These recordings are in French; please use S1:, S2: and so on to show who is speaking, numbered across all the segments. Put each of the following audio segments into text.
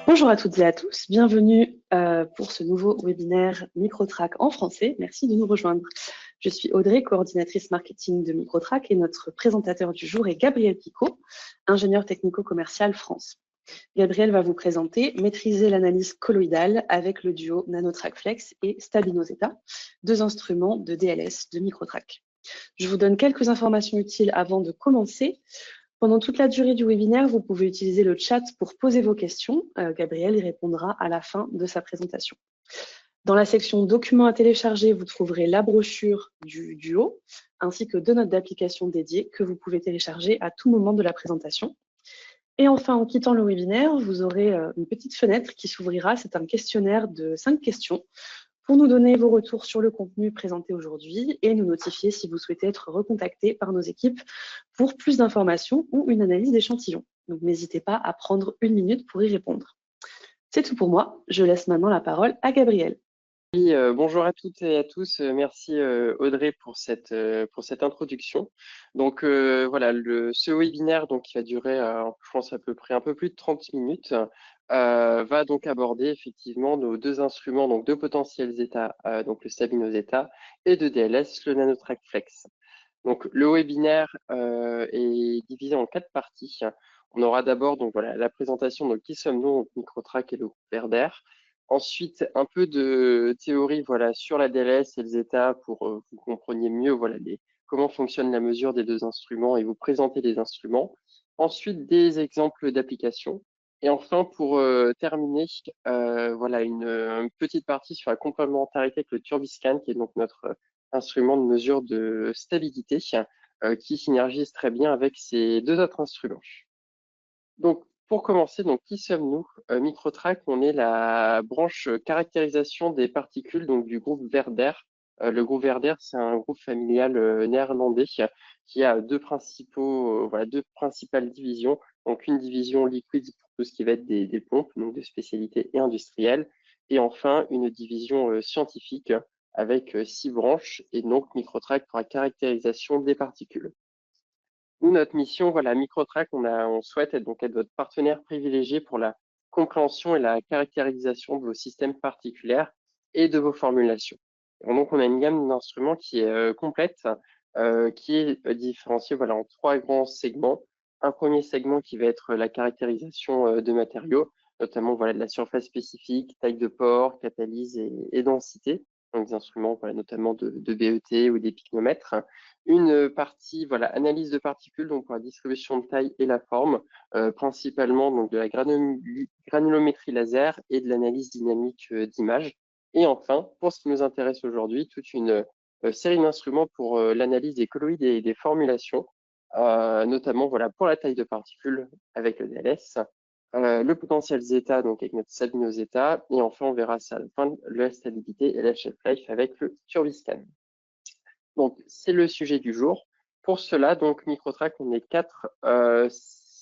S1: Bonjour à toutes et à tous, bienvenue pour ce nouveau webinaire Microtrack en français. Merci de nous rejoindre. Je suis Audrey, coordinatrice marketing de Microtrack et notre présentateur du jour est Gabriel Picot, ingénieur technico-commercial France. Gabriel va vous présenter Maîtriser l'analyse colloïdale avec le duo Nanotrack Flex et Stabino Zeta, deux instruments de DLS de Microtrack. Je vous donne quelques informations utiles avant de commencer. Pendant toute la durée du webinaire, vous pouvez utiliser le chat pour poser vos questions. Gabriel y répondra à la fin de sa présentation. Dans la section documents à télécharger, vous trouverez la brochure du duo ainsi que deux notes d'application dédiées que vous pouvez télécharger à tout moment de la présentation. Et enfin, en quittant le webinaire, vous aurez une petite fenêtre qui s'ouvrira. C'est un questionnaire de 5 questions pour nous donner vos retours sur le contenu présenté aujourd'hui et nous notifier si vous souhaitez être recontacté par nos équipes pour plus d'informations ou une analyse d'échantillons. Donc n'hésitez pas à prendre 1 minute pour y répondre. C'est tout pour moi. Je laisse maintenant la parole à Gabriel.
S2: Oui, bonjour à toutes et à tous. Merci Audrey pour cette introduction. Donc voilà, ce webinaire qui va durer, je pense à peu près un peu plus de 30 minutes, va donc aborder effectivement nos deux instruments, donc deux potentiels zeta, donc le Stabino Zeta et de DLS, le Nanotrack Flex. Donc le webinaire est divisé en 4 parties. On aura d'abord donc voilà la présentation de qui sommes-nous, Microtrack et le groupe Verder. Ensuite, un peu de théorie sur la DLS et les états pour que vous compreniez mieux comment fonctionne la mesure des deux instruments et vous présenter les instruments. Ensuite, des exemples d'applications. Et enfin, pour terminer, une petite partie sur la complémentarité avec le Turbiscan, qui est donc notre instrument de mesure de stabilité, qui synergise très bien avec ces deux autres instruments. Donc, pour commencer, qui sommes-nous? Microtrack, on est la branche caractérisation des particules du groupe Verder. Le groupe Verder, c'est un groupe familial néerlandais qui a deux principales divisions. Donc, une division liquide pour tout ce qui va être des pompes, donc de spécialité et industrielle. Et enfin, une division scientifique avec 6 branches et donc Microtrack pour la caractérisation des particules. Nous, notre mission, Microtrack, on souhaite être votre partenaire privilégié pour la compréhension et la caractérisation de vos systèmes particuliers et de vos formulations. Et donc, on a une gamme d'instruments qui est complète, qui est différenciée en 3 grands segments. Un premier segment qui va être la caractérisation de matériaux, notamment de la surface spécifique, taille de pore, catalyse et densité. Donc, des instruments notamment de BET ou des picnomètres. Une partie analyse de particules donc pour la distribution de taille et la forme, principalement de la granulométrie laser et de l'analyse dynamique d'image. Et enfin, pour ce qui nous intéresse aujourd'hui, toute une série d'instruments pour l'analyse des colloïdes et des formulations, notamment pour la taille de particules avec le DLS, le potentiel zeta donc avec notre Stabino Zeta, et enfin on verra ça à la fin, la stabilité et la shelf life avec le Turbiscan. Donc, c'est le sujet du jour. Pour cela, Microtrack, on est 4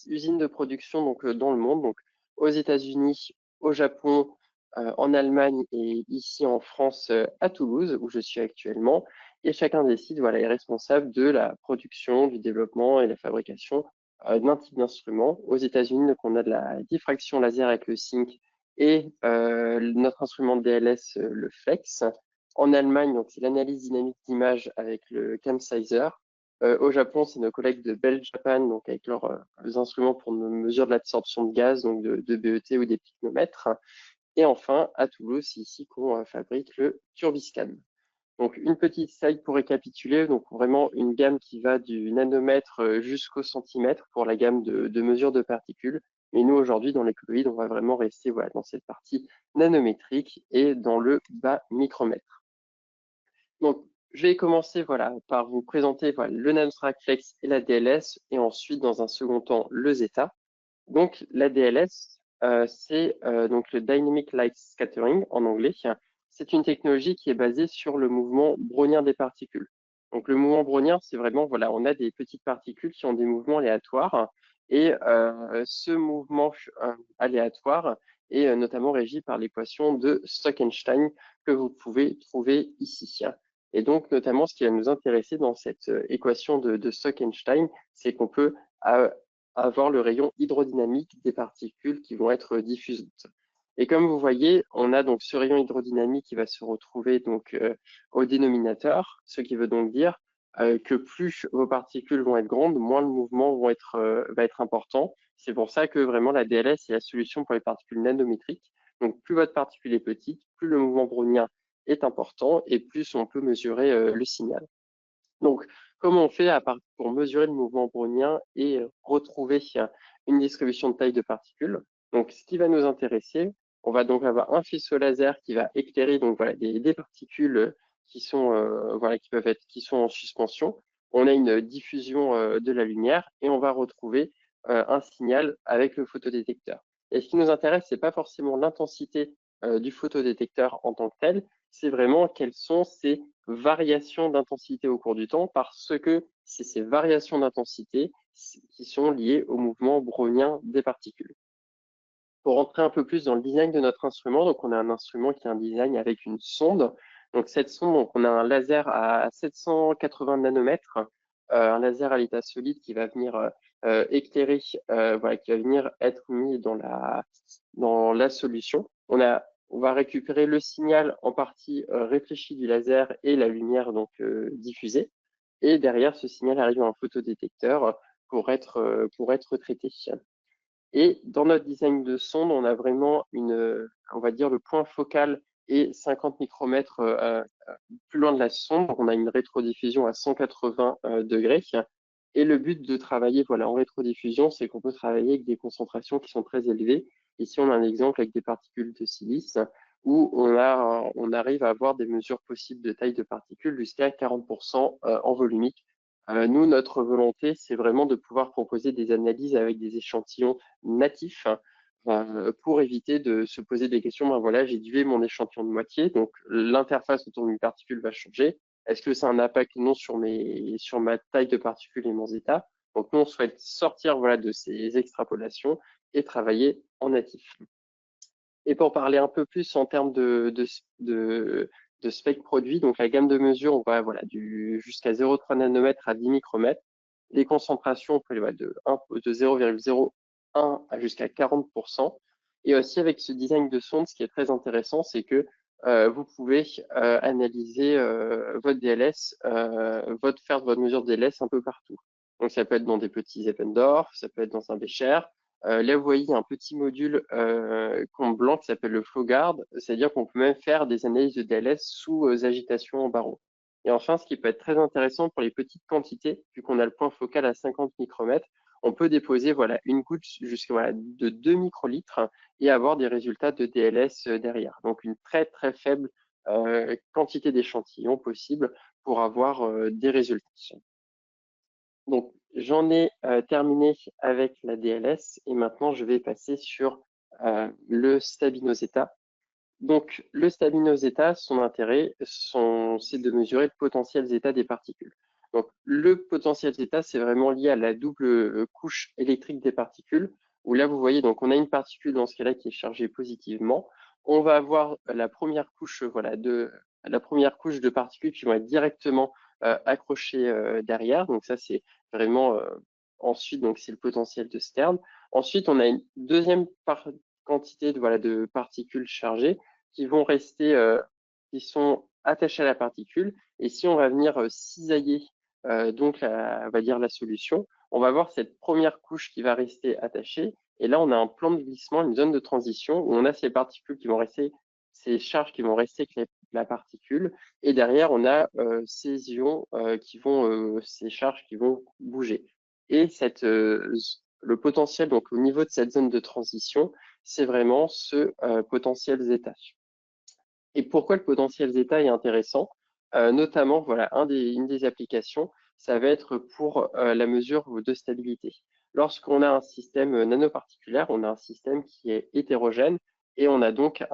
S2: usines de production dans le monde, aux États-Unis, au Japon, en Allemagne et ici en France à Toulouse, où je suis actuellement. Et chacun des sites est responsable de la production, du développement et la fabrication d'un type d'instrument. Aux États-Unis, on a de la diffraction laser avec le SYNC et notre instrument de DLS, le Flex. En Allemagne, c'est l'analyse dynamique d'image avec le CamSizer. Au Japon, c'est nos collègues de Bell Japan, avec leurs instruments pour nos mesures de l'absorption de gaz, de BET ou des picnomètres. Et enfin, à Toulouse, c'est ici qu'on fabrique le Turbiscan. Donc, une petite slide pour récapituler. Donc, vraiment une gamme qui va du nanomètre jusqu'au centimètre pour la gamme de mesure de particules. Mais nous, aujourd'hui, dans les colloïdes, on va vraiment rester dans cette partie nanométrique et dans le bas micromètre. Donc, je vais commencer par vous présenter le Nanotrack Flex et la DLS, et ensuite, dans un second temps, le Zeta. Donc, la DLS, c'est le Dynamic Light Scattering en anglais. C'est une technologie qui est basée sur le mouvement brownien des particules. Donc, le mouvement brownien, c'est vraiment, on a des petites particules qui ont des mouvements aléatoires, et ce mouvement aléatoire est notamment régi par l'équation de Stockenstein que vous pouvez trouver ici. Et donc, notamment, ce qui va nous intéresser dans cette équation de Stockenstein, c'est qu'on peut avoir le rayon hydrodynamique des particules qui vont être diffusantes. Et comme vous voyez, on a donc ce rayon hydrodynamique qui va se retrouver donc au dénominateur, ce qui veut donc dire que plus vos particules vont être grandes, moins le mouvement va être important. C'est pour ça que vraiment la DLS est la solution pour les particules nanométriques. Donc plus votre particule est petite, plus le mouvement brownien est important et plus on peut mesurer le signal. Donc, comment on fait pour mesurer le mouvement brownien et retrouver une distribution de taille de particules? Donc, ce qui va nous intéresser, on va donc avoir un faisceau laser qui va éclairer donc voilà des particules qui sont qui sont en suspension. On a une diffusion de la lumière et on va retrouver un signal avec le photodétecteur. Et ce qui nous intéresse, c'est pas forcément l'intensité du photodétecteur en tant que tel, c'est vraiment quelles sont ces variations d'intensité au cours du temps, parce que c'est ces variations d'intensité qui sont liées au mouvement brownien des particules. Pour rentrer un peu plus dans le design de notre instrument, donc on a un instrument qui a un design avec une sonde. Donc cette sonde, donc on a un laser à 780 nanomètres, un laser à l'état solide qui va venir éclairer, qui va venir être mis dans la solution. On va récupérer le signal en partie réfléchi du laser et la lumière donc diffusée. Et derrière, ce signal arrive à un photodétecteur pour être traité. Et dans notre design de sonde, on a vraiment on va dire le point focal est 50 micromètres plus loin de la sonde. On a une rétrodiffusion à 180 degrés. Et le but de travailler en rétrodiffusion, c'est qu'on peut travailler avec des concentrations qui sont très élevées. Ici, on a un exemple avec des particules de silice où on arrive à avoir des mesures possibles de taille de particules jusqu'à 40% en volumique. Nous, notre volonté, c'est vraiment de pouvoir proposer des analyses avec des échantillons natifs pour éviter de se poser des questions. Ben voilà, j'ai dilué mon échantillon de moitié, donc l'interface autour d'une particule va changer. Est-ce que ça a un impact ou non sur ma taille de particule et mon état? Donc nous, on souhaite sortir de ces extrapolations et travailler en natif. Et pour parler un peu plus en termes de spec produit, donc la gamme de mesure, on va jusqu'à 0,3 nanomètres à 10 micromètres. Les concentrations, on peut aller de 0,01 à jusqu'à 40%. Et aussi avec ce design de sonde, ce qui est très intéressant, c'est que vous pouvez analyser votre DLS, faire votre mesure de DLS un peu partout. Donc ça peut être dans des petits Eppendorf, ça peut être dans un Becher. Là, vous voyez, il y a un petit module blanc qui s'appelle le FlowGuard, c'est-à-dire qu'on peut même faire des analyses de DLS sous agitation en baron. Et enfin, ce qui peut être très intéressant pour les petites quantités, vu qu'on a le point focal à 50 micromètres, on peut déposer une goutte jusqu'à de 2 microlitres et avoir des résultats de DLS derrière. Donc une très très faible quantité d'échantillons possible pour avoir des résultats. Donc j'en ai terminé avec la DLS et maintenant je vais passer sur le Stabino-Zeta. Donc le Stabino-Zeta, son intérêt, c'est de mesurer le potentiel zeta des particules. Donc le potentiel zeta, c'est vraiment lié à la double couche électrique des particules, où là vous voyez, donc on a une particule dans ce cas-là qui est chargée positivement. On va avoir la première couche, de particules qui vont être directement accrochées derrière. Donc ça c'est vraiment ensuite, donc c'est le potentiel de Stern. Ensuite, on a une deuxième quantité de particules chargées qui vont rester, qui sont attachées à la particule. Et si on va venir cisailler on va dire la solution, on va voir cette première couche qui va rester attachée. Et là, on a un plan de glissement, une zone de transition où on a ces particules qui vont rester, ces charges qui vont rester avec la particule. Et derrière, on a ces ions ces charges qui vont bouger. Et le potentiel, donc au niveau de cette zone de transition, c'est vraiment ce potentiel zeta. Et pourquoi le potentiel zeta est intéressant? Notamment, une des applications, ça va être pour la mesure de stabilité. Lorsqu'on a un système nanoparticulaire, on a un système qui est hétérogène et on a donc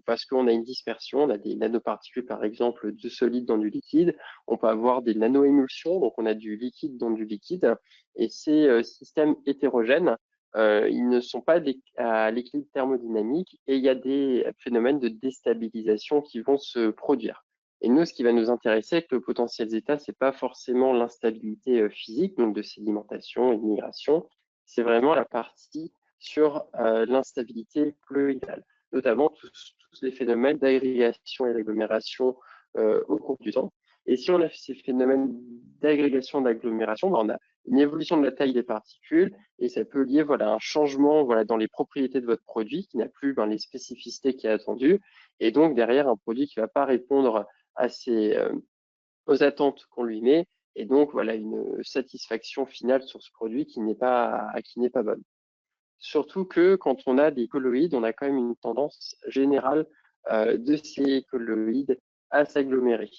S2: parce qu'on a une dispersion, on a des nanoparticules par exemple de solide dans du liquide, on peut avoir des nanoémulsions, donc on a du liquide dans du liquide, et ces systèmes hétérogènes, ils ne sont pas à l'équilibre thermodynamique et il y a des phénomènes de déstabilisation qui vont se produire. Et nous, ce qui va nous intéresser avec le potentiel zeta, c'est pas forcément l'instabilité physique, donc de sédimentation et de migration, c'est vraiment la partie sur l'instabilité colloïdale, notamment tous les phénomènes d'agrégation et d'agglomération au cours du temps. Et si on a ces phénomènes d'agrégation, d'agglomération, on a une évolution de la taille des particules et ça peut lier à un changement dans les propriétés de votre produit qui n'a plus les spécificités qui est attendues et donc derrière un produit qui ne va pas répondre aux attentes qu'on lui met et donc une satisfaction finale sur ce produit qui n'est pas bonne. Surtout que quand on a des colloïdes, on a quand même une tendance générale de ces colloïdes à s'agglomérer.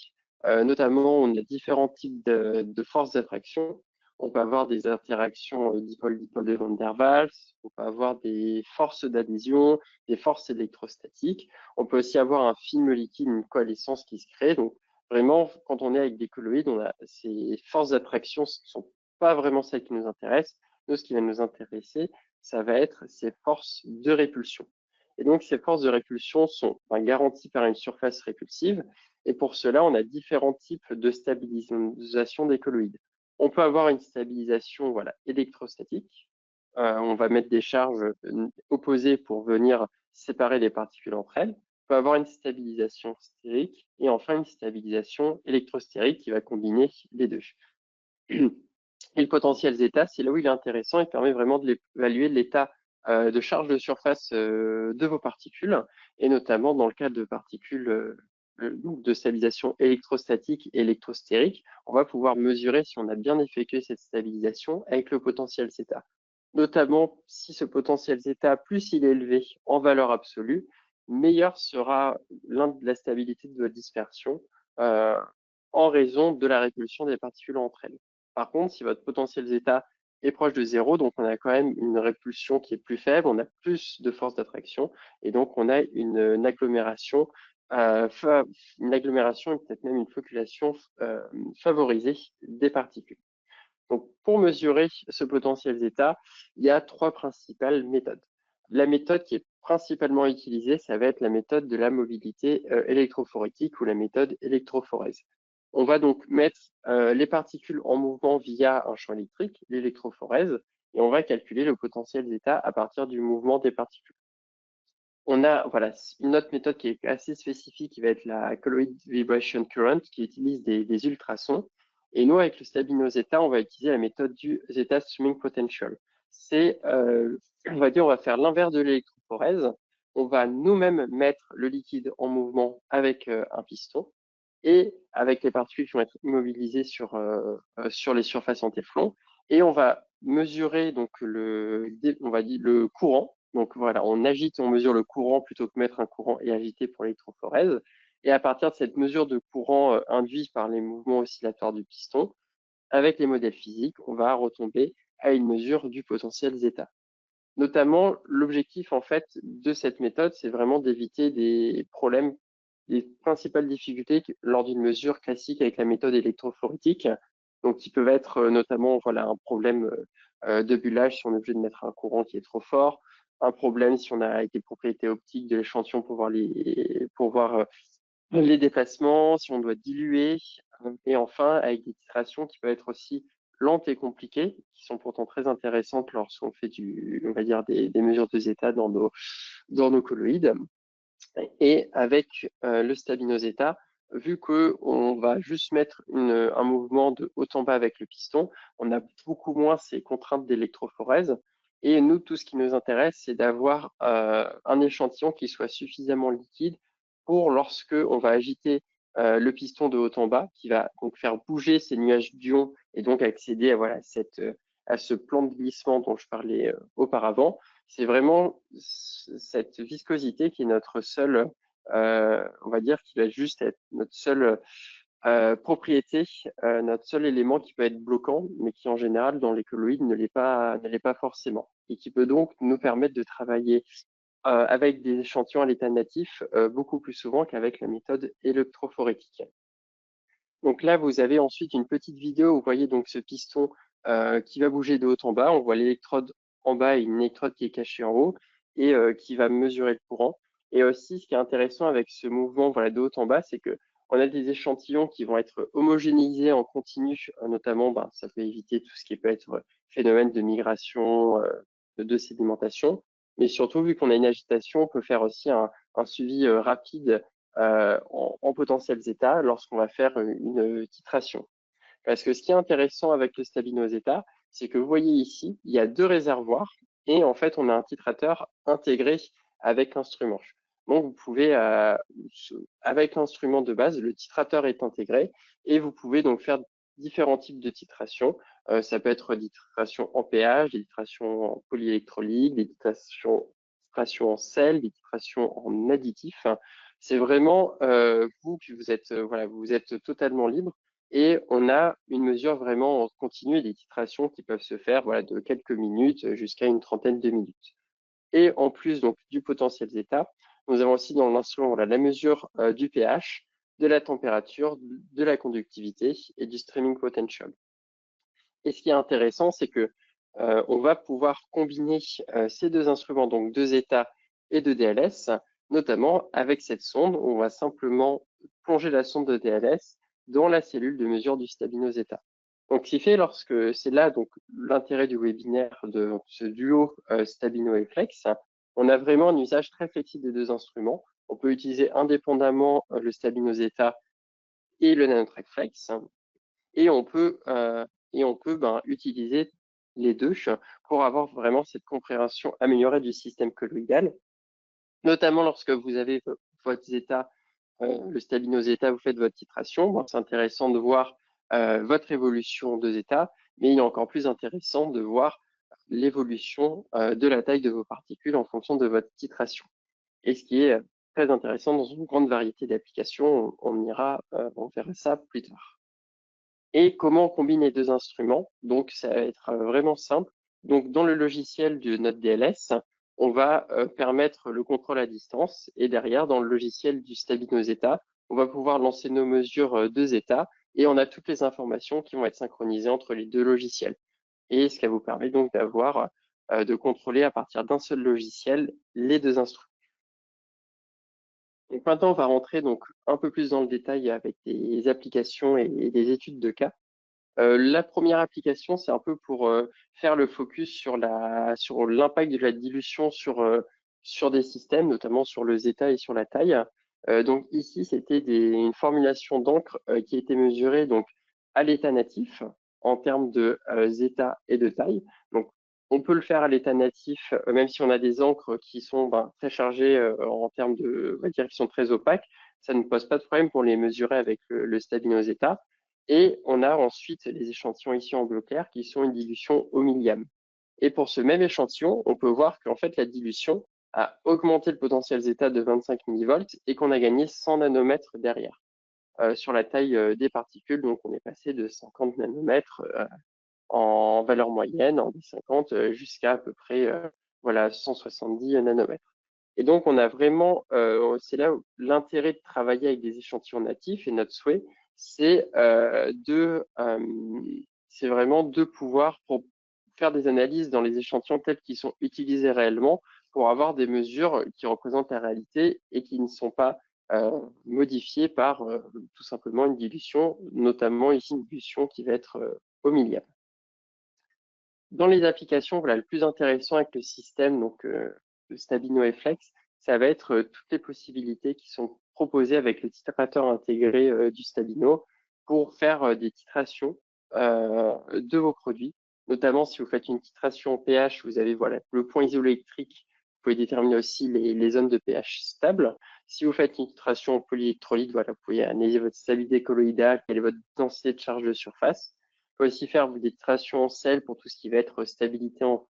S2: Notamment, on a différents types de forces d'attraction. On peut avoir des interactions dipôle-dipôle de Van der Waals, on peut avoir des forces d'adhésion, des forces électrostatiques. On peut aussi avoir un film liquide, une coalescence qui se crée. Donc, vraiment, quand on est avec des colloïdes, ces forces d'attraction ne sont pas vraiment celles qui nous intéressent. Nous, ce qui va nous intéresser, ça va être ces forces de répulsion. Et donc, ces forces de répulsion sont garanties par une surface répulsive. Et pour cela, on a différents types de stabilisation des colloïdes. On peut avoir une stabilisation électrostatique. On va mettre des charges opposées pour venir séparer les particules entre elles. On peut avoir une stabilisation stérique et enfin une stabilisation électrostérique qui va combiner les deux. Et le potentiel zeta, c'est là où il est intéressant, il permet vraiment d'évaluer l'état de charge de surface de vos particules, et notamment dans le cas de particules de stabilisation électrostatique et électrostérique, on va pouvoir mesurer si on a bien effectué cette stabilisation avec le potentiel zeta. Notamment, si ce potentiel zeta, plus il est élevé en valeur absolue, meilleure sera la stabilité de votre dispersion en raison de la répulsion des particules entre elles. Par contre, si votre potentiel zeta est proche de 0, donc on a quand même une répulsion qui est plus faible, on a plus de force d'attraction, et donc on a une agglomération et peut-être même une flocculation favorisée des particules. Donc, pour mesurer ce potentiel zeta, il y a trois principales méthodes. La méthode qui est principalement utilisée, ça va être la méthode de la mobilité électrophorétique ou la méthode électrophorèse. On va donc mettre les particules en mouvement via un champ électrique, l'électrophorèse, et on va calculer le potentiel zeta à partir du mouvement des particules. On a une autre méthode qui est assez spécifique, qui va être la Colloid Vibration Current, qui utilise des ultrasons. Et nous, avec le Stabino Zeta, on va utiliser la méthode du Zeta Streaming Potential. C'est, on va faire l'inverse de l'électrophorèse. On va nous-mêmes mettre le liquide en mouvement avec un piston et avec les particules qui vont être immobilisées sur les surfaces en téflon. Et on va mesurer donc le courant. Donc voilà, on agite et on mesure le courant plutôt que mettre un courant et agiter pour l'électrophorèse. Et à partir de cette mesure de courant induit par les mouvements oscillatoires du piston, avec les modèles physiques, on va retomber à une mesure du potentiel zeta. Notamment, l'objectif en fait de cette méthode, c'est vraiment d'éviter des problèmes, des principales difficultés lors d'une mesure classique avec la méthode électrophorétique, donc qui peuvent être notamment un problème de bullage si on est obligé de mettre un courant qui est trop fort, un problème si on a avec les propriétés optiques de l'échantillon pour voir les déplacements, si on doit diluer, et enfin avec des titrations qui peuvent être aussi lentes et compliquées, qui sont pourtant très intéressantes lorsqu'on fait des mesures de zeta dans nos colloïdes. Et avec le Stabino Zeta, vu qu'on va juste mettre un mouvement de haut en bas avec le piston, on a beaucoup moins ces contraintes d'électrophorèse. Et nous, tout ce qui nous intéresse, c'est d'avoir un échantillon qui soit suffisamment liquide pour lorsque on va agiter le piston de haut en bas, qui va donc faire bouger ces nuages d'ions et donc accéder à ce plan de glissement dont je parlais auparavant. C'est vraiment cette viscosité qui est notre seule, on va dire, qui va juste être notre seule propriété, notre seul élément qui peut être bloquant, mais qui en général dans les colloïdes ne l'est pas forcément, et qui peut donc nous permettre de travailler avec des échantillons à l'état natif beaucoup plus souvent qu'avec la méthode électrophorétique. Donc là, vous avez ensuite une petite vidéo où vous voyez donc ce piston qui va bouger de haut en bas. On voit l'électrode en bas et une électrode qui est cachée en haut et qui va mesurer le courant. Et aussi, ce qui est intéressant avec ce mouvement de haut en bas, c'est que On a des échantillons qui vont être homogénéisés en continu, notamment, ça peut éviter tout ce qui peut être phénomène de migration, de sédimentation. Mais surtout, vu qu'on a une agitation, on peut faire aussi un suivi rapide en potentiels états lorsqu'on va faire une titration. Parce que ce qui est intéressant avec le Stabino Zeta, c'est que vous voyez ici, il y a 2 réservoirs et en fait, on a un titrateur intégré avec l'instrument. Donc, vous pouvez, avec l'instrument de base, le titrateur est intégré et vous pouvez donc faire différents types de titration. Ça peut être des titrations en pH, des titrations en polyélectrolyte, des titrations en sel, des titrations en additif. C'est vraiment vous qui vous êtes, vous êtes totalement libre. Et on a une mesure vraiment en continu, des titrations qui peuvent se faire de quelques minutes jusqu'à une trentaine de minutes. Et en plus donc du potentiel zeta, nous avons aussi dans l'instrument la mesure du pH, de la température, de la conductivité et du streaming potential. Et ce qui est intéressant, c'est que on va pouvoir combiner ces 2 instruments, donc de zeta et de DLS, notamment avec cette sonde. On va simplement plonger la sonde de DLS dans la cellule de mesure du Stabino Zeta. Donc, ce qui fait c'est là donc l'intérêt du webinaire de ce duo Stabino et Flex. On a vraiment un usage très flexible des 2 instruments. On peut utiliser indépendamment le Stabino Zeta et le Nanotrack Flex, et on peut utiliser les 2 pour avoir vraiment cette compréhension améliorée du système colloïdal, notamment lorsque vous avez votre zeta, le Stabino Zeta, vous faites votre titration. C'est intéressant de voir votre évolution de zeta, mais il est encore plus intéressant de voir l'évolution de la taille de vos particules en fonction de votre titration. Et ce qui est très intéressant dans une grande variété d'applications, on verra ça plus tard. Et comment on combine les 2 instruments? Donc, ça va être vraiment simple. Donc, dans le logiciel de notre DLS, on va permettre le contrôle à distance. Et derrière, dans le logiciel du Stabino Zeta, on va pouvoir lancer nos mesures de zeta et on a toutes les informations qui vont être synchronisées entre les 2 logiciels. Et ce qui vous permet donc de contrôler à partir d'un seul logiciel les 2 instruments. Donc maintenant, on va rentrer donc un peu plus dans le détail avec des applications et des études de cas. La première application, c'est un peu pour faire le focus sur l'impact de la dilution sur des systèmes, notamment sur le zeta et sur la taille. Donc ici, c'était une formulation d'encre qui a été mesurée donc à l'état natif en termes de zeta et de taille. Donc on peut le faire à l'état natif, même si on a des encres qui sont très chargées en termes on va dire, qui sont très opaques. Ça ne pose pas de problème pour les mesurer avec le Stabino Zeta. Et on a ensuite les échantillons ici en bleu clair qui sont une dilution au millième. Et pour ce même échantillon, on peut voir qu'en fait, la dilution a augmenté le potentiel zeta de 25 millivolts et qu'on a gagné 100 nanomètres derrière sur la taille des particules. Donc, on est passé de 50 nanomètres en valeur moyenne, en D50, jusqu'à à peu près 170 nanomètres. Et donc, on a vraiment, c'est là où l'intérêt de travailler avec des échantillons natifs et notre souhait, c'est vraiment de pouvoir pour faire des analyses dans les échantillons tels qu'ils sont utilisés réellement pour avoir des mesures qui représentent la réalité et qui ne sont pas modifiées par tout simplement une dilution, notamment ici une dilution qui va être au millième. Dans les applications, le plus intéressant avec le système, donc le Stabino et Flex, ça va être toutes les possibilités qui sont proposées avec le titrateur intégré du Stabino pour faire des titrations de vos produits. Notamment, si vous faites une titration pH, vous avez le point isoélectrique. Vous pouvez déterminer aussi les zones de pH stables. Si vous faites une titration polyélectrolyte, vous pouvez analyser votre stabilité colloïdale, quelle est votre densité de charge de surface. On peut aussi faire des titrations en sel pour tout ce qui va être stabilité en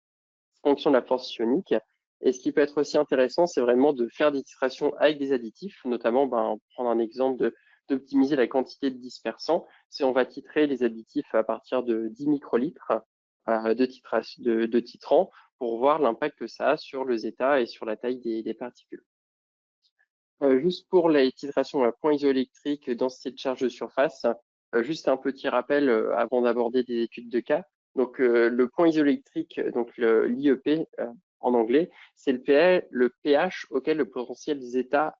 S2: fonction de la force ionique. Et ce qui peut être aussi intéressant, c'est vraiment de faire des titrations avec des additifs, notamment, prendre un exemple d'optimiser la quantité de dispersant. Si on va titrer les additifs à partir de 10 microlitres de titrant pour voir l'impact que ça a sur le zeta et sur la taille des particules. Juste pour les titrations à point isoélectrique, densité de charge de surface, juste un petit rappel avant d'aborder des études de cas. Donc, le point isoélectrique, donc l'IEP, en anglais, c'est le pH auquel le potentiel zeta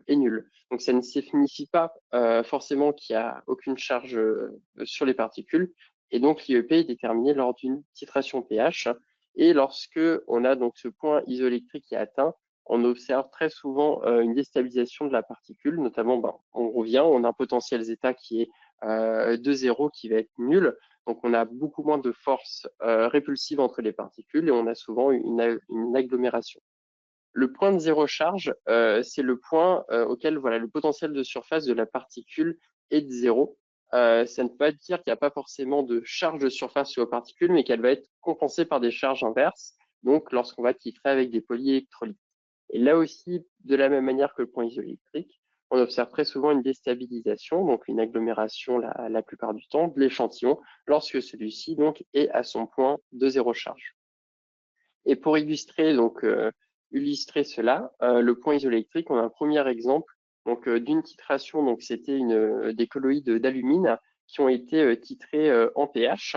S2: est nul. Donc ça ne signifie pas forcément qu'il n'y a aucune charge sur les particules, et donc l'IEP est déterminé lors d'une titration pH. Et lorsque on a donc ce point isoélectrique qui est atteint, on observe très souvent une déstabilisation de la particule, notamment, on revient, on a un potentiel zeta qui est de 0 qui va être nul, donc on a beaucoup moins de force répulsive entre les particules et on a souvent une agglomération. Le point de zéro charge, c'est le point auquel voilà, le potentiel de surface de la particule est de 0. Ça ne veut pas dire qu'il n'y a pas forcément de charge de surface sur la particule, mais qu'elle va être compensée par des charges inverses, donc lorsqu'on va titrer avec des polyélectrolytes. Et là aussi, de la même manière que le point isoélectrique, on observe très souvent une déstabilisation, donc une agglomération la plupart du temps de l'échantillon, lorsque celui-ci donc est à son point de zéro charge. Et pour illustrer cela, le point isoélectrique, on a un premier exemple donc d'une titration. Donc c'était des colloïdes d'alumine qui ont été titrés en pH.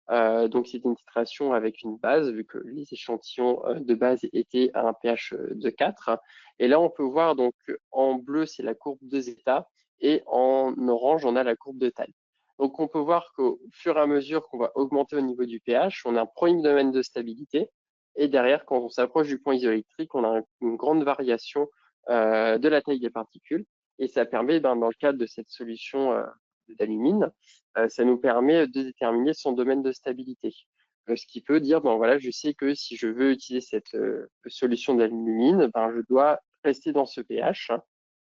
S2: Donc c'était une titration avec une base, vu que les échantillons de base étaient à un pH de 4. Et là, on peut voir donc en bleu, c'est la courbe de zeta, et en orange, on a la courbe de taille. Donc on peut voir qu'au fur et à mesure qu'on va augmenter au niveau du pH, on a un premier domaine de stabilité. Et derrière, quand on s'approche du point isoélectrique, on a une grande variation de la taille des particules. Et ça permet, dans le cadre de cette solution d'alumine, ça nous permet de déterminer son domaine de stabilité. Ce qui peut dire, voilà, je sais que si je veux utiliser cette solution d'alumine, je dois rester dans ce pH.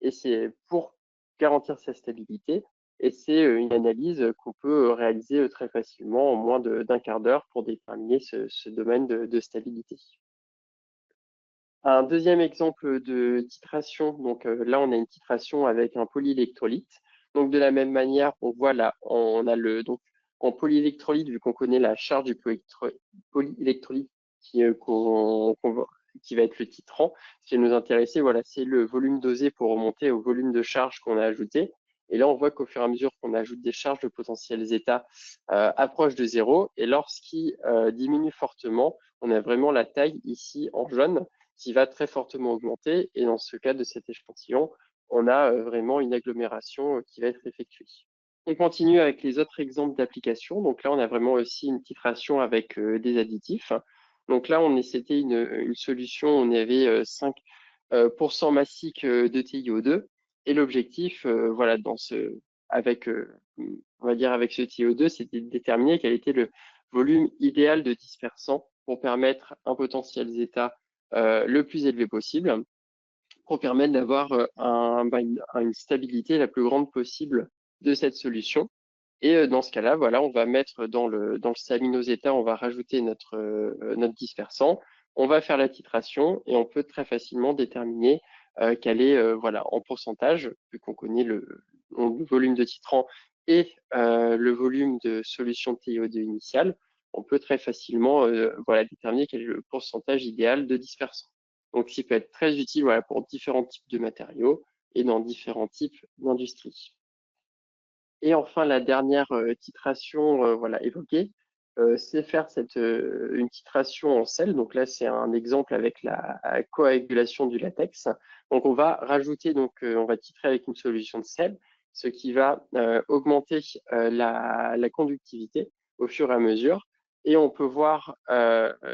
S2: Et c'est pour garantir sa stabilité. Et c'est une analyse qu'on peut réaliser très facilement en moins d'un quart d'heure pour déterminer ce domaine de stabilité. Un deuxième exemple de titration, donc là on a une titration avec un polyélectrolyte. Donc de la même manière, on voit là, on a donc en polyélectrolyte, vu qu'on connaît la charge du polyélectrolyte qui va être le titrant, ce qui va nous intéresser, voilà, c'est le volume dosé pour remonter au volume de charge qu'on a ajouté. Et là, on voit qu'au fur et à mesure qu'on ajoute des charges, le potentiel zeta approche de 0. Et lorsqu'il diminue fortement, on a vraiment la taille ici en jaune qui va très fortement augmenter. Et dans ce cas de cet échantillon, on a vraiment une agglomération qui va être effectuée. On continue avec les autres exemples d'application. Donc là, on a vraiment aussi une titration avec des additifs. Donc là, c'était une solution, on avait 5% massique de TiO2. Et l'objectif, voilà, avec ce TiO2, c'était de déterminer quel était le volume idéal de dispersant pour permettre un potentiel zeta le plus élevé possible, pour permettre d'avoir une stabilité la plus grande possible de cette solution. Et dans ce cas-là, voilà, on va mettre dans le stabilinoseta, on va rajouter notre dispersant, on va faire la titration et on peut très facilement déterminer quel est voilà, en pourcentage, vu qu'on connaît le volume de titrant et le volume de solution de TiO2 initiale, on peut très facilement voilà, déterminer quel est le pourcentage idéal de dispersant. Donc, ce qui peut être très utile voilà, pour différents types de matériaux et dans différents types d'industries. Et enfin, la dernière titration voilà, évoquée, c'est faire une titration en sel. Donc là, c'est un exemple avec la coagulation du latex. Donc on va rajouter, on va titrer avec une solution de sel, ce qui va augmenter la conductivité au fur et à mesure. Et on peut voir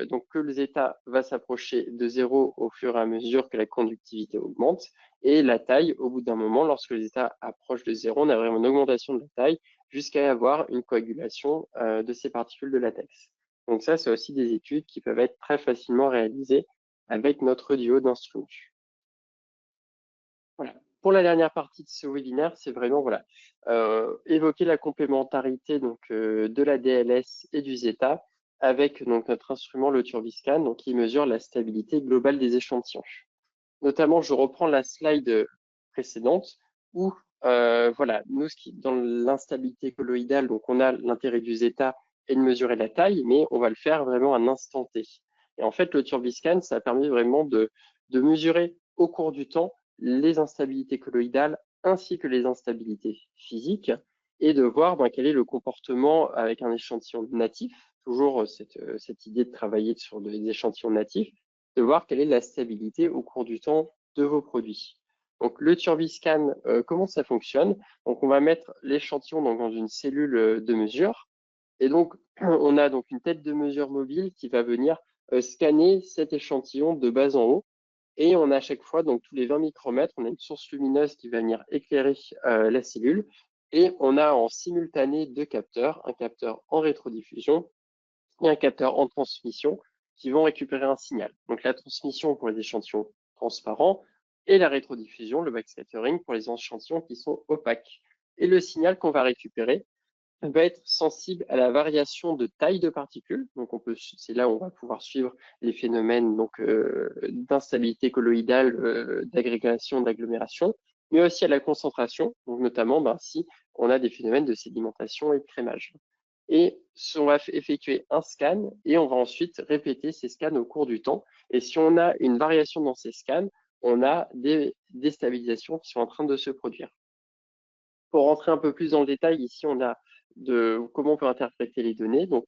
S2: donc que le zeta va s'approcher de 0 au fur et à mesure que la conductivité augmente. Et la taille, au bout d'un moment, lorsque le zeta approche de 0, on a vraiment une augmentation de la taille jusqu'à avoir une coagulation de ces particules de latex. Donc ça, c'est aussi des études qui peuvent être très facilement réalisées avec notre duo d'instruments. Voilà. Pour la dernière partie de ce webinaire, c'est vraiment voilà, évoquer la complémentarité de la DLS et du zeta avec notre instrument, le Turbiscan, qui mesure la stabilité globale des échantillons. Notamment, je reprends la slide précédente où, voilà, nous, dans l'instabilité colloïdale, donc on a l'intérêt du zeta et de mesurer la taille, mais on va le faire vraiment à un instant T. Et en fait, le Turbiscan, ça a permis vraiment de mesurer au cours du temps les instabilités colloïdales ainsi que les instabilités physiques et de voir quel est le comportement avec un échantillon natif toujours cette idée de travailler sur des échantillons natifs, de voir quelle est la stabilité au cours du temps de vos produits. Donc le Turbiscan, comment ça fonctionne? Donc on va mettre l'échantillon dans une cellule de mesure, et donc on a donc une tête de mesure mobile qui va venir scanner cet échantillon de bas en haut, et on a à chaque fois, donc tous les 20 micromètres, on a une source lumineuse qui va venir éclairer la cellule, et on a en simultané deux capteurs, un capteur en rétrodiffusion et un capteur en transmission qui vont récupérer un signal. Donc la transmission pour les échantillons transparents et la rétrodiffusion, le backscattering, pour les échantillons qui sont opaques. Et le signal qu'on va récupérer va être sensible à la variation de taille de particules. Donc c'est là où on va pouvoir suivre les phénomènes d'instabilité colloïdale, d'agrégation, d'agglomération, mais aussi à la concentration, donc notamment si on a des phénomènes de sédimentation et de crémage. Et on va effectuer un scan et on va ensuite répéter ces scans au cours du temps. Et si on a une variation dans ces scans, on a des déstabilisations qui sont en train de se produire. Pour rentrer un peu plus dans le détail, ici, on a comment on peut interpréter les données. Donc,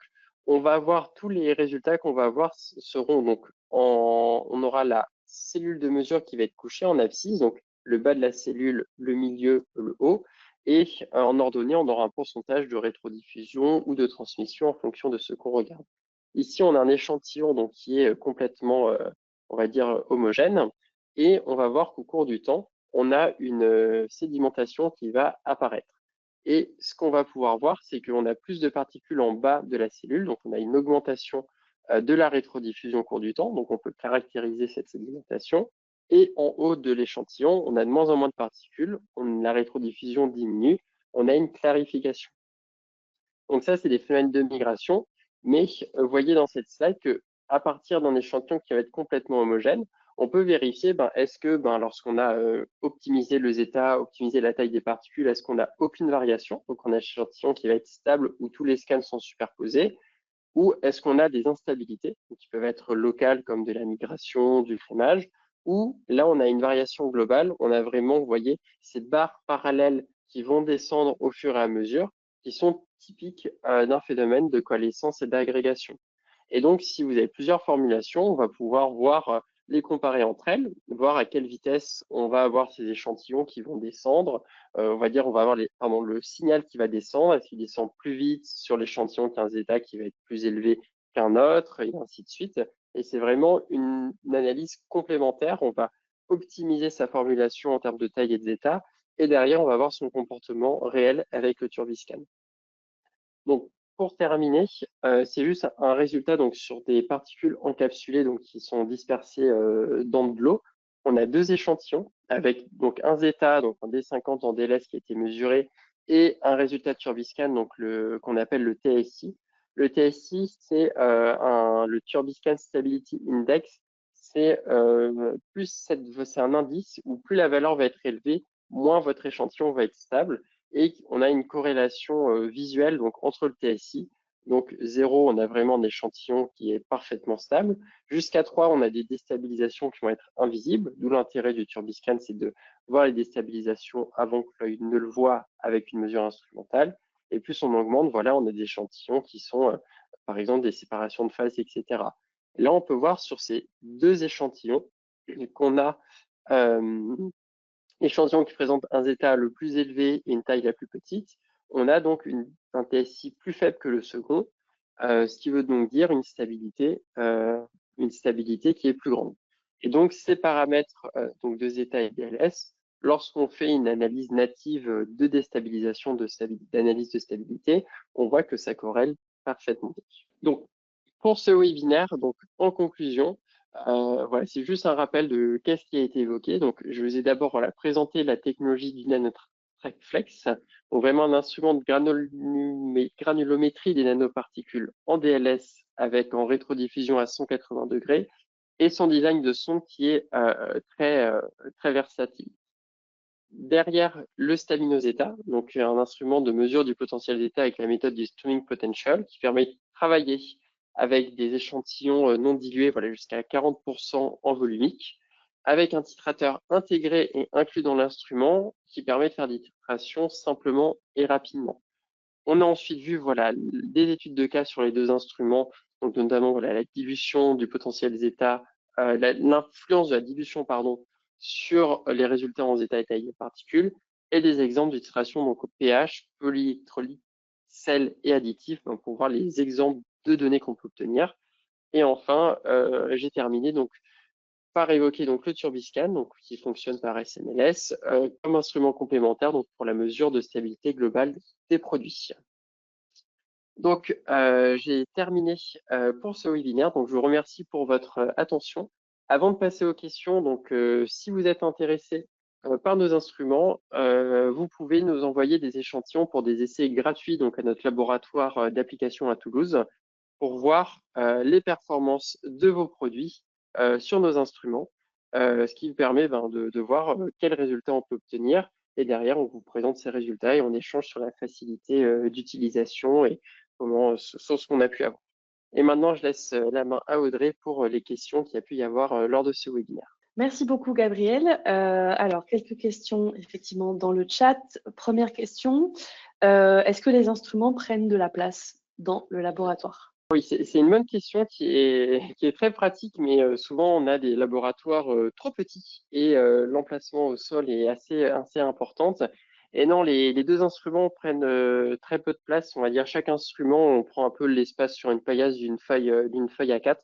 S2: on va avoir tous les résultats qu'on va avoir seront donc on aura la cellule de mesure qui va être couchée en abscisse, donc le bas de la cellule, le milieu, le haut, et en ordonnée, on aura un pourcentage de rétrodiffusion ou de transmission en fonction de ce qu'on regarde. Ici, on a un échantillon donc qui est complètement, on va dire, homogène, et on va voir qu'au cours du temps, on a une sédimentation qui va apparaître. Et ce qu'on va pouvoir voir, c'est qu'on a plus de particules en bas de la cellule, donc on a une augmentation de la rétrodiffusion au cours du temps, donc on peut caractériser cette sédimentation. Et en haut de l'échantillon, on a de moins en moins de particules, la rétrodiffusion diminue, on a une clarification. Donc ça, c'est des phénomènes de migration, mais vous voyez dans cette slide qu'à partir d'un échantillon qui va être complètement homogène, on peut vérifier est-ce que lorsqu'on a optimisé le zeta, optimisé la taille des particules, est-ce qu'on n'a aucune variation, donc on a un échantillon qui va être stable où tous les scans sont superposés, ou est-ce qu'on a des instabilités qui peuvent être locales comme de la migration, du crémage, ou là on a une variation globale, on a vraiment, vous voyez, ces barres parallèles qui vont descendre au fur et à mesure, qui sont typiques d'un phénomène de coalescence et d'agrégation. Et donc, si vous avez plusieurs formulations, on va pouvoir voir les comparer entre elles, voir à quelle vitesse on va avoir ces échantillons qui vont descendre. On va dire, on va avoir le signal qui va descendre. Est-ce qu'il descend plus vite sur l'échantillon qu'un zeta qui va être plus élevé qu'un autre, et ainsi de suite. Et c'est vraiment une analyse complémentaire. On va optimiser sa formulation en termes de taille et de zeta, et derrière, on va voir son comportement réel avec le Turbiscan. Donc, pour terminer, c'est juste un résultat donc, sur des particules encapsulées donc, qui sont dispersées dans de l'eau. On a deux échantillons avec donc, un zeta, donc un D50 en DLS qui a été mesuré, et un résultat de Turbiscan donc qu'on appelle le TSI. Le TSI, c'est le Turbiscan Stability Index. C'est un indice où plus la valeur va être élevée, moins votre échantillon va être stable. Et on a une corrélation visuelle donc, entre le TSI. Donc 0, on a vraiment un échantillon qui est parfaitement stable. Jusqu'à 3, on a des déstabilisations qui vont être invisibles, d'où l'intérêt du Turbiscan, c'est de voir les déstabilisations avant que l'œil ne le voit avec une mesure instrumentale. Et plus on augmente, voilà, on a des échantillons qui sont, par exemple, des séparations de phase, etc. Et là, on peut voir sur ces deux échantillons qu'on a échantillon qui présente un zeta le plus élevé et une taille la plus petite, on a donc un TSI plus faible que le second, ce qui veut donc dire une stabilité qui est plus grande. Et donc ces paramètres donc de zeta et DLS, lorsqu'on fait une analyse native de déstabilisation, d'analyse de stabilité, on voit que ça corrèle parfaitement. Donc pour ce webinaire, donc en conclusion, voilà, c'est juste un rappel de qu'est-ce qui a été évoqué. Donc, je vous ai d'abord présenté la technologie du NanoTrack Flex, donc vraiment un instrument de granulométrie des nanoparticules en DLS avec en rétrodiffusion à 180 degrés et son design de son qui est très versatile. Derrière le Stabino-Zeta, donc un instrument de mesure du potentiel zeta avec la méthode du streaming potential qui permet de travailler avec des échantillons non dilués jusqu'à 40% en volumique, avec un titrateur intégré et inclus dans l'instrument qui permet de faire des titrations simplement et rapidement. On a ensuite vu des études de cas sur les deux instruments, donc notamment la dilution du potentiel zeta, l'influence de la dilution pardon, sur les résultats en zeta et taille des particules, et des exemples d'ittération donc au pH, polyélectrolyte, sel et additifs, donc pour voir les exemples de données qu'on peut obtenir. Et enfin, j'ai terminé donc par évoquer donc le Turbiscan, donc qui fonctionne par SMLS, comme instrument complémentaire donc pour la mesure de stabilité globale des produits. Donc, j'ai terminé pour ce webinaire. Donc, je vous remercie pour votre attention. Avant de passer aux questions, donc, si vous êtes intéressé par nos instruments, vous pouvez nous envoyer des échantillons pour des essais gratuits donc, à notre laboratoire d'application à Toulouse pour voir les performances de vos produits sur nos instruments, ce qui vous permet de voir quels résultats on peut obtenir. Et derrière, on vous présente ces résultats et on échange sur la facilité d'utilisation et sur ce qu'on a pu avoir. Et maintenant, je laisse la main à Audrey pour les questions qu'il y a pu y avoir lors de ce webinaire.
S1: Merci beaucoup, Gabriel. Alors, quelques questions effectivement dans le chat. Première question, est-ce que les instruments prennent de la place dans le laboratoire?
S2: Oui, c'est une bonne question qui est très pratique, mais souvent on a des laboratoires trop petits et l'emplacement au sol est assez importante. Et non, les deux instruments prennent très peu de place. On va dire chaque instrument, on prend un peu l'espace sur une paillasse d'une feuille A4.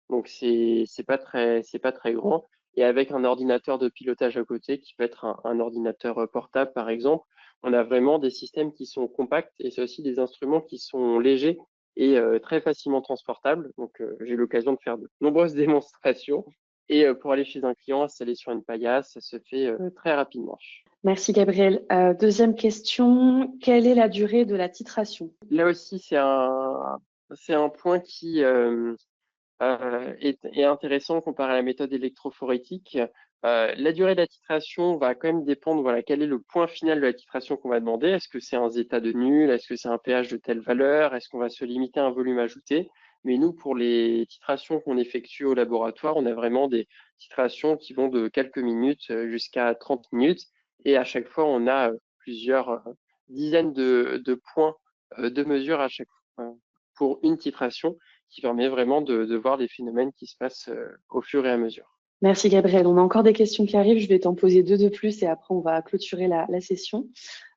S2: Donc c'est pas très grand. Et avec un ordinateur de pilotage à côté, qui peut être un ordinateur portable par exemple, on a vraiment des systèmes qui sont compacts et c'est aussi des instruments qui sont légers et très facilement transportables. Donc j'ai eu l'occasion de faire de nombreuses démonstrations. Et pour aller chez un client, installer sur une paillasse, ça se fait très rapidement.
S1: Merci, Gabriel. Deuxième question, quelle est la durée de la titration?
S2: Là aussi, c'est un point qui est intéressant comparé à la méthode électrophorétique. La durée de la titration va quand même dépendre, quel est le point final de la titration qu'on va demander. Est-ce que c'est un zeta de nul? Est-ce que c'est un pH de telle valeur? Est-ce qu'on va se limiter à un volume ajouté? Mais nous, pour les titrations qu'on effectue au laboratoire, on a vraiment des titrations qui vont de quelques minutes jusqu'à 30 minutes. Et à chaque fois, on a plusieurs dizaines de points de mesure à chaque fois pour une titration qui permet vraiment de voir les phénomènes qui se passent au fur et à mesure.
S1: Merci, Gabriel. On a encore des questions qui arrivent. Je vais t'en poser deux de plus et après, on va clôturer la session.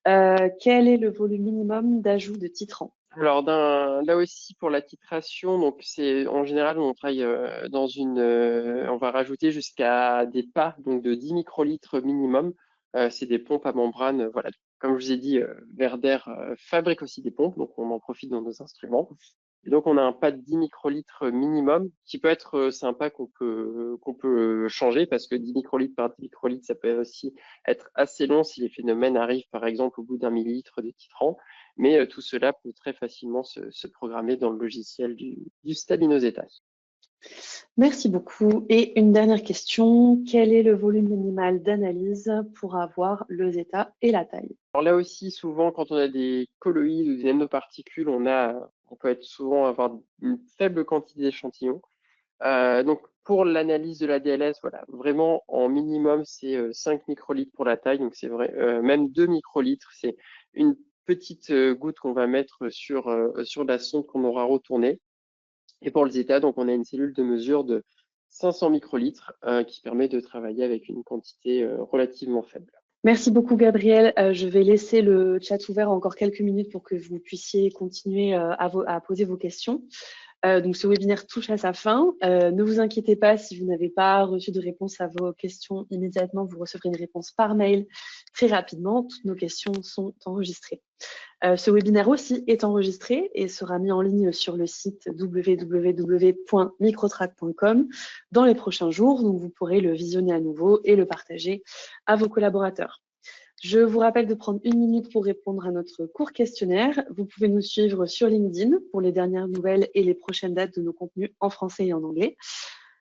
S1: Quel est le volume minimum d'ajout de titrant?
S2: Alors, là aussi, pour la titration, donc c'est en général, on travaille on va rajouter jusqu'à des pas donc de 10 microlitres minimum. C'est des pompes à membrane. Voilà. Comme je vous ai dit, Verder fabrique aussi des pompes, donc on en profite dans nos instruments. Et donc, on a un pas de 10 microlitres minimum qui peut être, c'est un pas qu'on peut changer parce que 10 microlitres par 10 microlitres, ça peut aussi être assez long si les phénomènes arrivent, par exemple, au bout d'un millilitre de titrant. Mais tout cela peut très facilement se programmer dans le logiciel du Stabino-Zeta.
S1: Merci beaucoup. Et une dernière question, quel est le volume minimal d'analyse pour avoir le zeta et la taille?
S2: Alors là aussi, souvent, quand on a des colloïdes ou des nanoparticules, on peut souvent avoir une faible quantité d'échantillons. Donc, pour l'analyse de la DLS, vraiment en minimum, c'est 5 microlitres pour la taille. Donc, c'est vrai, même 2 microlitres, c'est une petite goutte qu'on va mettre sur la sonde qu'on aura retournée. Et pour le zeta, donc, on a une cellule de mesure de 500 microlitres qui permet de travailler avec une quantité relativement faible.
S1: Merci beaucoup, Gabriel. Je vais laisser le chat ouvert encore quelques minutes pour que vous puissiez continuer à poser vos questions. Donc, ce webinaire touche à sa fin. Ne vous inquiétez pas si vous n'avez pas reçu de réponse à vos questions immédiatement. Vous recevrez une réponse par mail très rapidement. Toutes nos questions sont enregistrées. Ce webinaire aussi est enregistré et sera mis en ligne sur le site www.microtrack.com dans les prochains jours. Donc, vous pourrez le visionner à nouveau et le partager à vos collaborateurs. Je vous rappelle de prendre une minute pour répondre à notre court questionnaire. Vous pouvez nous suivre sur LinkedIn pour les dernières nouvelles et les prochaines dates de nos contenus en français et en anglais.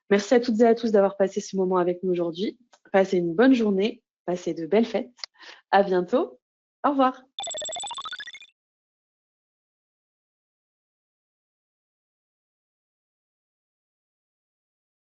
S1: Merci à toutes et à tous d'avoir passé ce moment avec nous aujourd'hui. Passez une bonne journée, passez de belles fêtes. À bientôt. Au revoir.